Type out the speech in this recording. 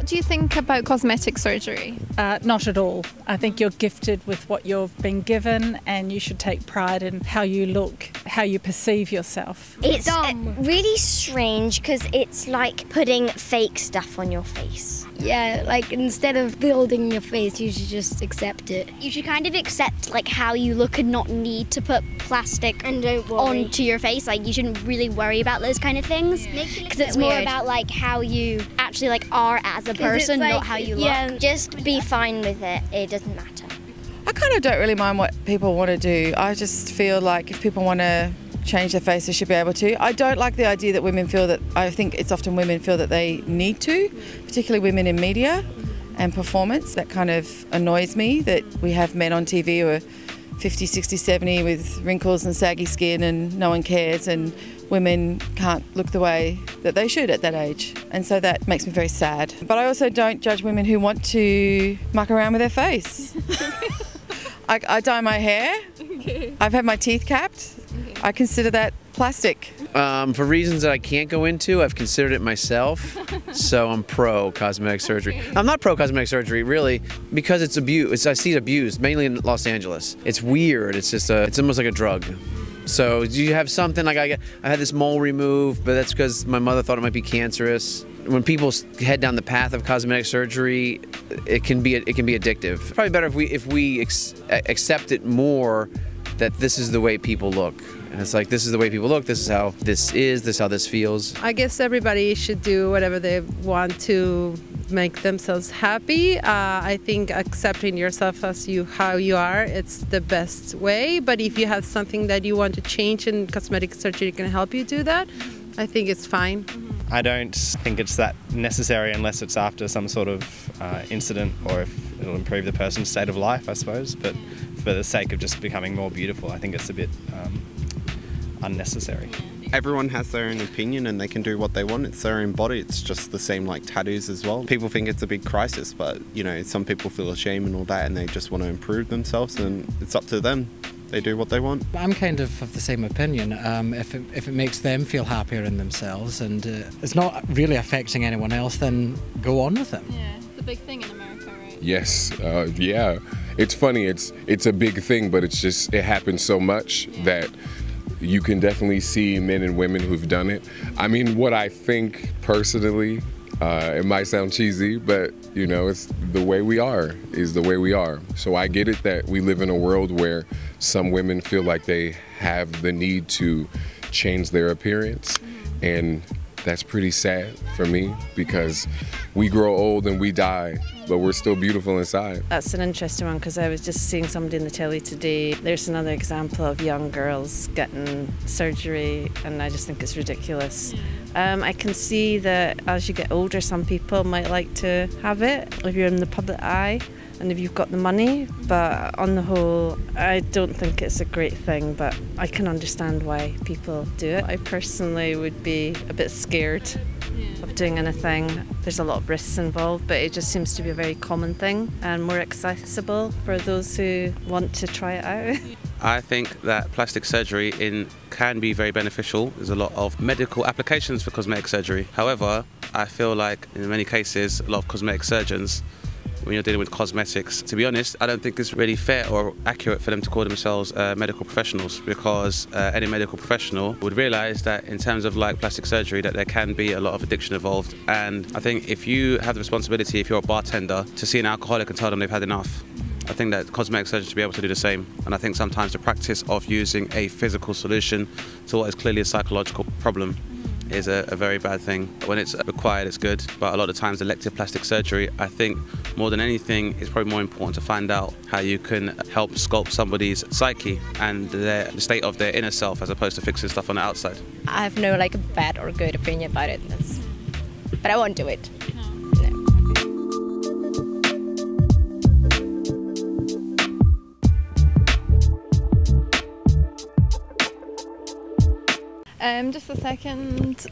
What do you think about cosmetic surgery? Not at all. I think you're gifted with what you've been given, and you should take pride in how you look, how you perceive yourself. It's really strange because it's like putting fake stuff on your face. Yeah, like instead of building your face, you should just accept it. You should kind of accept like how you look and not need to put plastic onto your face. Like you shouldn't really worry about those kind of things because it's more about like how you actually like are as a person, like, not how you look. Yeah, just be fine with it. It doesn't matter. I kind of don't really mind what people want to do. I just feel like if people want to change their face, they should be able to. I don't like the idea that women feel that, I think it's often women feel that they need to, particularly women in media and performance. That kind of annoys me, that we have men on TV who are 50, 60, 70 with wrinkles and saggy skin and no one cares, and women can't look the way that they should at that age. And so that makes me very sad. But I also don't judge women who want to muck around with their face. I dye my hair. I've had my teeth capped. I consider that plastic. For reasons that I can't go into, I've considered it myself, so I'm pro cosmetic surgery. I'm not pro cosmetic surgery, really, because it's abused. I see it abused, mainly in Los Angeles. It's weird. It's just it's almost like a drug. So you have something like I had this mole removed, but that's because my mother thought it might be cancerous. When people head down the path of cosmetic surgery, it can be addictive. It's probably better if we accept it more, that this is the way people look. And it's like, this is the way people look, this is how this is, this is how this feels. I guess everybody should do whatever they want to make themselves happy. I think accepting yourself as how you are, it's the best way. But if you have something that you want to change and cosmetic surgery can help you do that, I think it's fine. I don't think it's that necessary unless it's after some sort of incident, or if it'll improve the person's state of life, I suppose. But for the sake of just becoming more beautiful, I think it's a bit unnecessary. Everyone has their own opinion and they can do what they want. It's their own body. It's just the same like tattoos as well. People think it's a big crisis, but you know, some people feel ashamed and all that, and they just want to improve themselves, and it's up to them. They do what they want. I'm kind of the same opinion. If it makes them feel happier in themselves and it's not really affecting anyone else, then go on with it. Yeah, it's a big thing in America, right? Yes, yeah. It's funny, it's a big thing, but it's just, it happens so much that you can definitely see men and women who've done it. I mean, what I think personally, it might sound cheesy, but you know, it's the way we are is the way we are. So I get it that we live in a world where some women feel like they have the need to change their appearance, and that's pretty sad for me, because we grow old and we die, but we're still beautiful inside. That's an interesting one, because I was just seeing somebody in the telly today. There's another example of young girls getting surgery, and I just think it's ridiculous. I can see that as you get older, some people might like to have it if you're in the public eye and if you've got the money, but on the whole, I don't think it's a great thing, but I can understand why people do it. I personally would be a bit scared of doing anything. There's a lot of risks involved, but it just seems to be a very common thing and more accessible for those who want to try it out. I think that plastic surgery can be very beneficial. There's a lot of medical applications for cosmetic surgery. However, I feel like in many cases, a lot of cosmetic surgeons, when you're dealing with cosmetics, to be honest, I don't think it's really fair or accurate for them to call themselves medical professionals, because any medical professional would realise that in terms of like plastic surgery, that there can be a lot of addiction involved. And I think if you have the responsibility, if you're a bartender, to see an alcoholic and tell them they've had enough, I think that cosmetic surgeons should be able to do the same. And I think sometimes the practice of using a physical solution to what is clearly a psychological problem is a very bad thing. When it's required, it's good, but a lot of times elective plastic surgery, I think more than anything, it's probably more important to find out how you can help sculpt somebody's psyche and the state of their inner self, as opposed to fixing stuff on the outside. I have no like bad or good opinion about it, but I won't do it. Just a second.